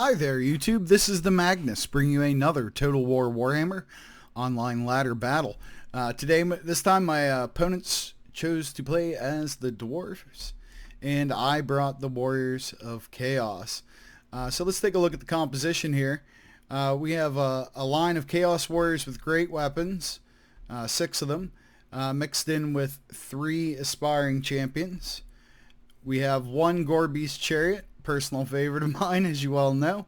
Hi there, YouTube. This is the Magnus, bringing you another Total War Warhammer online ladder battle. This time my opponents chose to play as the Dwarves, and I brought the Warriors of Chaos. So let's take a look at the composition here. We have a line of Chaos Warriors with great weapons, 6 of them, mixed in with 3 aspiring champions. We have 1 Gore-Beast Chariot, personal favorite of mine, as you well know,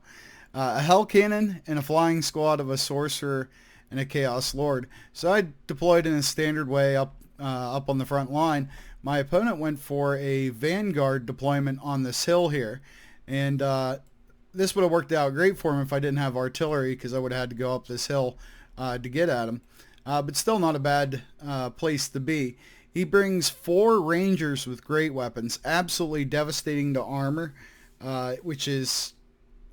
a Hell Cannon, and a flying squad of a Sorcerer and a Chaos Lord. So I deployed in a standard way up on the front line. My opponent went for a Vanguard deployment on this hill here, and this would have worked out great for him if I didn't have artillery, because I would have had to go up this hill to get at him. But still not a bad place to be. He brings 4 Rangers with great weapons, absolutely devastating to armor, which is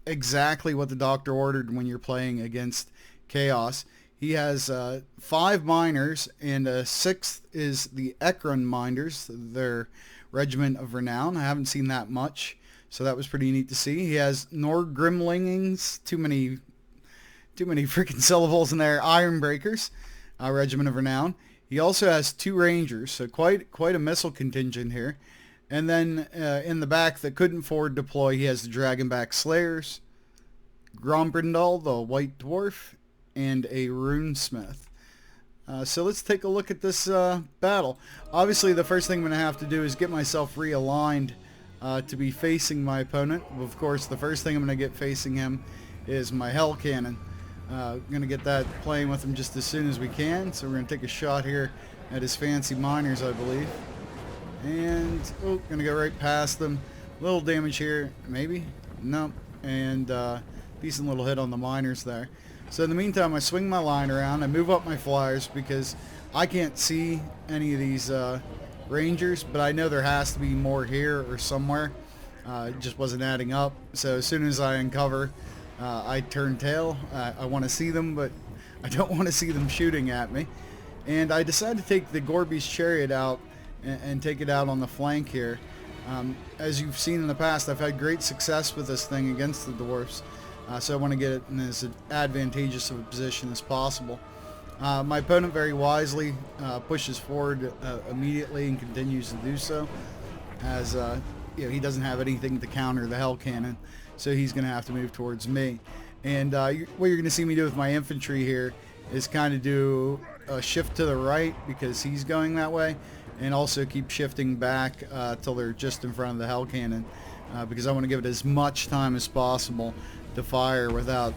exactly what the Doctor ordered when you're playing against Chaos. He has 5 Miners, and 6th is the Ekron Miners, their Regiment of Renown. I haven't seen that much, so that was pretty neat to see. He has Nordgrimlings, too many freaking syllables in there, Ironbreakers, Regiment of Renown. He also has 2 Rangers, so quite a missile contingent here. And then in the back that couldn't forward deploy, he has the Dragonback Slayers, Grombrindal, the White Dwarf, and a Runesmith. So let's take a look at this battle. Obviously, the first thing I'm going to have to do is get myself realigned to be facing my opponent. Of course, the first thing I'm going to get facing him is my Hell Cannon. Going to get that playing with him just as soon as we can. So we're going to take a shot here at his fancy Miners, I believe. And, oh, going to go right past them. Little damage here, maybe? Nope. And decent little hit on the Miners there. So in the meantime, I swing my line around. I move up my flyers because I can't see any of these Rangers, but I know there has to be more here or somewhere. It just wasn't adding up. So as soon as I uncover, I turn tail. I want to see them, but I don't want to see them shooting at me. And I decided to take the Gore-Beast Chariot out and take it out on the flank here. As you've seen in the past, I've had great success with this thing against the Dwarfs, so I want to get it in as advantageous of a position as possible. My opponent very wisely pushes forward immediately and continues to do so, as he doesn't have anything to counter the Hell Cannon, so he's going to have to move towards me. And what you're going to see me do with my infantry here is kind of do a shift to the right because he's going that way, and also keep shifting back till they're just in front of the Hell Cannon, because I want to give it as much time as possible to fire without,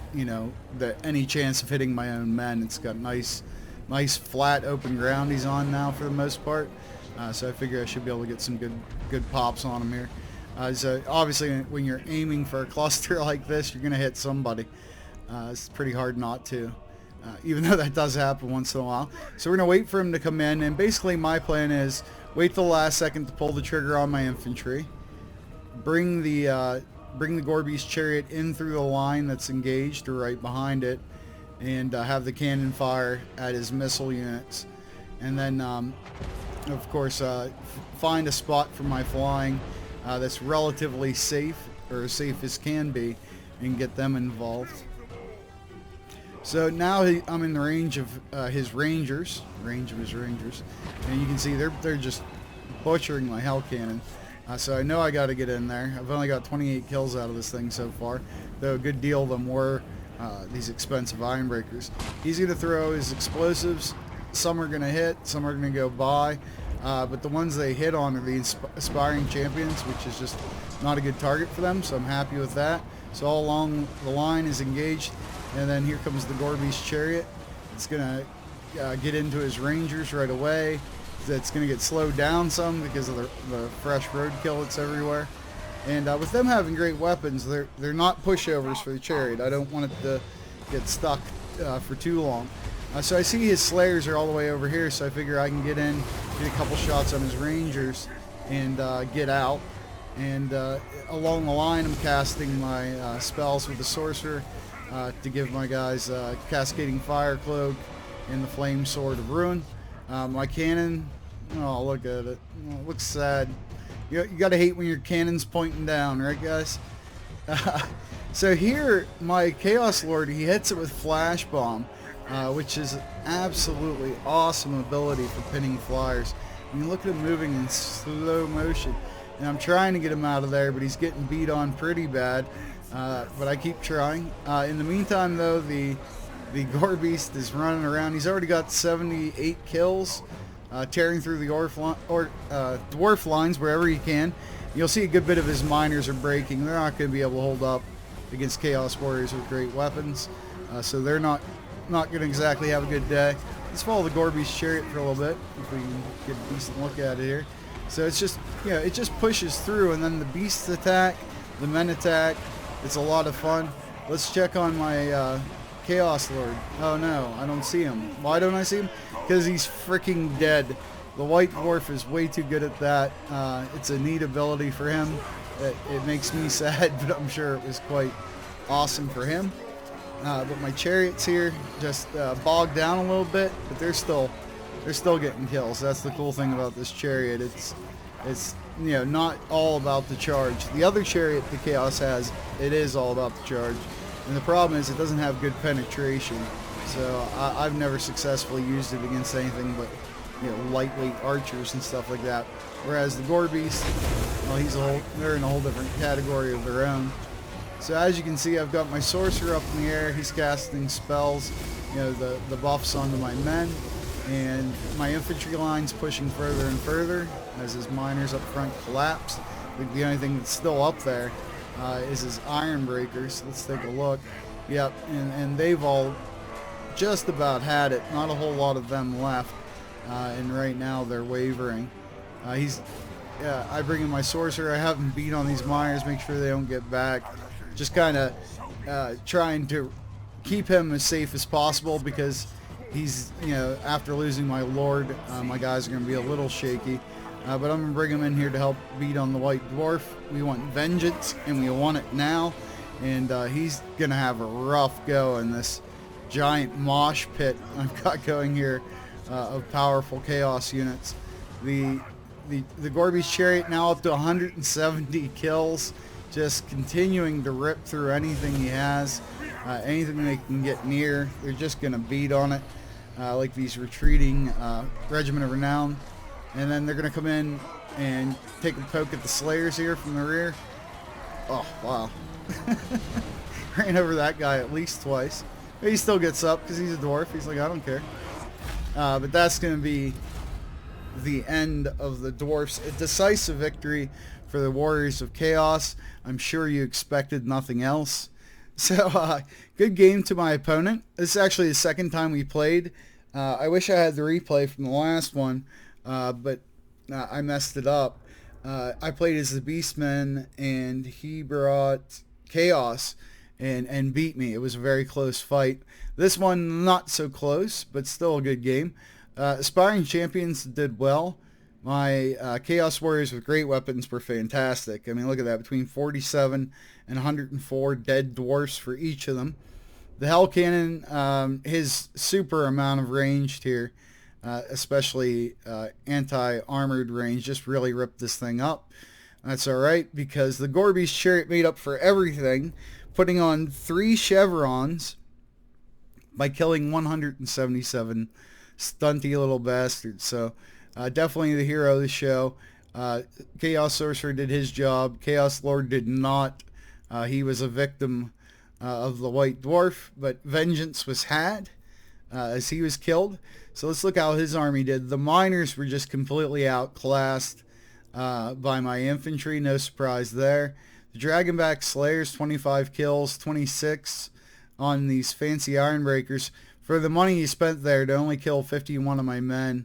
any chance of hitting my own men. It's got nice flat open ground he's on now for the most part, so I figure I should be able to get some good pops on him here. So obviously when you're aiming for a cluster like this, you're going to hit somebody. It's pretty hard not to. Even though that does happen once in a while. So we're going to wait for him to come in, and basically my plan is wait till the last second to pull the trigger on my infantry, bring the Gore-Beast Chariot in through the line that's engaged or right behind it, and have the cannon fire at his missile units, and then of course find a spot for my flying that's relatively safe, or as safe as can be, and get them involved. So now I'm in the range of his Rangers, and you can see they're just butchering my Hell Cannon. So I know I got to get in there. I've only got 28 kills out of this thing so far, though a good deal of them were these expensive Ironbreakers. He's going to throw his explosives. Some are going to hit, some are going to go by, but the ones they hit on are the aspiring champions, which is just not a good target for them, so I'm happy with that. So all along the line is engaged. And then here comes the Gore-Beast Chariot. It's going to get into his Rangers right away. It's going to get slowed down some because of the fresh roadkill that's everywhere. And with them having great weapons, they're not pushovers for the Chariot. I don't want it to get stuck for too long. So I see his Slayers are all the way over here, so I figure I can get in, get a couple shots on his Rangers, and get out. And along the line, I'm casting my spells with the Sorcerer, to give my guys Cascading Fire Cloak and the Flame Sword of Ruin. My cannon, oh, look at it. Oh, it looks sad. You gotta hate when your cannon's pointing down, right, guys? So here, my Chaos Lord, he hits it with Flash Bomb, which is absolutely awesome ability for pinning flyers. And you look at him moving in slow motion, and I'm trying to get him out of there, but he's getting beat on pretty bad. But I keep trying. In the meantime, though, the Gore Beast is running around. He's already got 78 kills, tearing through the dwarf lines wherever he can. You'll see a good bit of his miners are breaking. They're not going to be able to hold up against Chaos Warriors with great weapons, so they're not going to exactly have a good day. Let's follow the Gore Beast chariot for a little bit, if we can get a decent look at it here. So it's just, you know, it just pushes through, and then the beasts attack, the men attack. It's a lot of fun. Let's check on my Chaos Lord. Oh no, I don't see him. Why don't I see him? Because he's freaking dead. The White Dwarf is way too good at that. It's a neat ability for him. It makes me sad, but I'm sure it was quite awesome for him. But my chariots here just bogged down a little bit, but they're still getting kills. That's the cool thing about this chariot. It's you know, not all about the charge. The other chariot the Chaos has, it is all about the charge. And the problem is it doesn't have good penetration. So I've never successfully used it against anything but, you know, lightweight archers and stuff like that. Whereas the Gore Beast, well, they're in a whole different category of their own. So as you can see, I've got my sorcerer up in the air. He's casting spells, you know, the buffs onto my men, and my infantry line's pushing further and further as his miners up front collapse. The only thing that's still up there is his iron breakers. Let's take a look. Yep, and they've all just about had it. Not a whole lot of them left, and right now they're wavering. I bring in my sorcerer. I have him beat on these miners, make sure they don't get back. Just kind of trying to keep him as safe as possible, because he's, you know, after losing my lord, my guys are going to be a little shaky. But I'm going to bring him in here to help beat on the White Dwarf. We want vengeance, and we want it now. And he's going to have a rough go in this giant mosh pit I've got going here of powerful chaos units. The Gore Beast chariot now up to 170 kills, just continuing to rip through anything he has, anything they can get near. They're just going to beat on it, like these retreating Regiment of Renown. And then they're going to come in and take a poke at the Slayers here from the rear. Oh, wow. Ran over that guy at least twice. But he still gets up because he's a dwarf. He's like, I don't care. But that's going to be the end of the dwarfs. A decisive victory for the Warriors of Chaos. I'm sure you expected nothing else. So, good game to my opponent. This is actually the second time we played. I wish I had the replay from the last one, but I messed it up. I played as the Beastman, and he brought Chaos and beat me. It was a very close fight. This one, not so close, but still a good game. Aspiring Champions did well. My Chaos Warriors with great weapons were fantastic. I mean, look at that. Between 47 and 104 dead dwarfs for each of them. The Hell Cannon, his super amount of range here, especially anti-armored range, just really ripped this thing up. That's alright, because the Gore Beast chariot made up for everything, putting on 3 chevrons by killing 177 stunty little bastards. So definitely the hero of the show. Chaos Sorcerer did his job. Chaos Lord did not. He was a victim of the White Dwarf, but vengeance was had as he was killed. So let's look how his army did. The miners were just completely outclassed by my infantry. No surprise there. The Dragonback Slayers, 25 kills, 26 on these fancy Ironbreakers. For the money he spent there to only kill 51 of my men,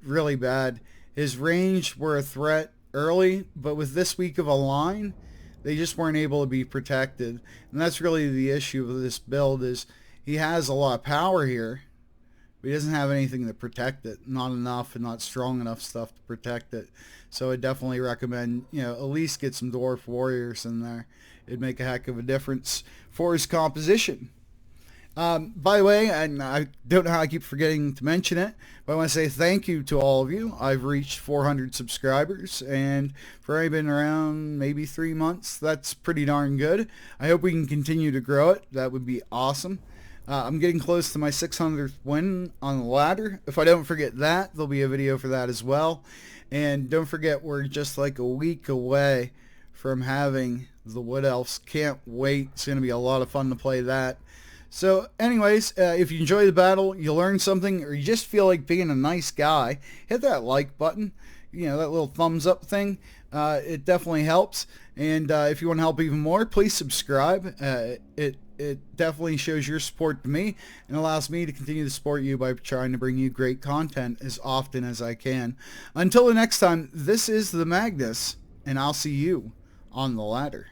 really bad. His range were a threat early, but with this weak of a line, they just weren't able to be protected. And that's really the issue of this build, is he has a lot of power here, but he doesn't have anything to protect it. Not enough and not strong enough stuff to protect it. So I definitely recommend, you know, at least get some Dwarf Warriors in there. It'd make a heck of a difference for his composition. By the way, and I don't know how I keep forgetting to mention it, but I want to say thank you to all of you. I've reached 400 subscribers, and for only been around maybe 3 months, that's pretty darn good. I hope we can continue to grow it. That would be awesome. I'm getting close to my 600th win on the ladder. If I don't forget that, there'll be a video for that as well. And don't forget, we're just like a week away from having the Wood Elves. Can't wait. It's going to be a lot of fun to play that. So anyways, if you enjoy the battle, you learn something, or you just feel like being a nice guy, hit that like button. You know, that little thumbs up thing. It definitely helps. And if you want to help even more, please subscribe. It definitely shows your support to me and allows me to continue to support you by trying to bring you great content as often as I can. Until the next time, this is the Magnus, and I'll see you on the ladder.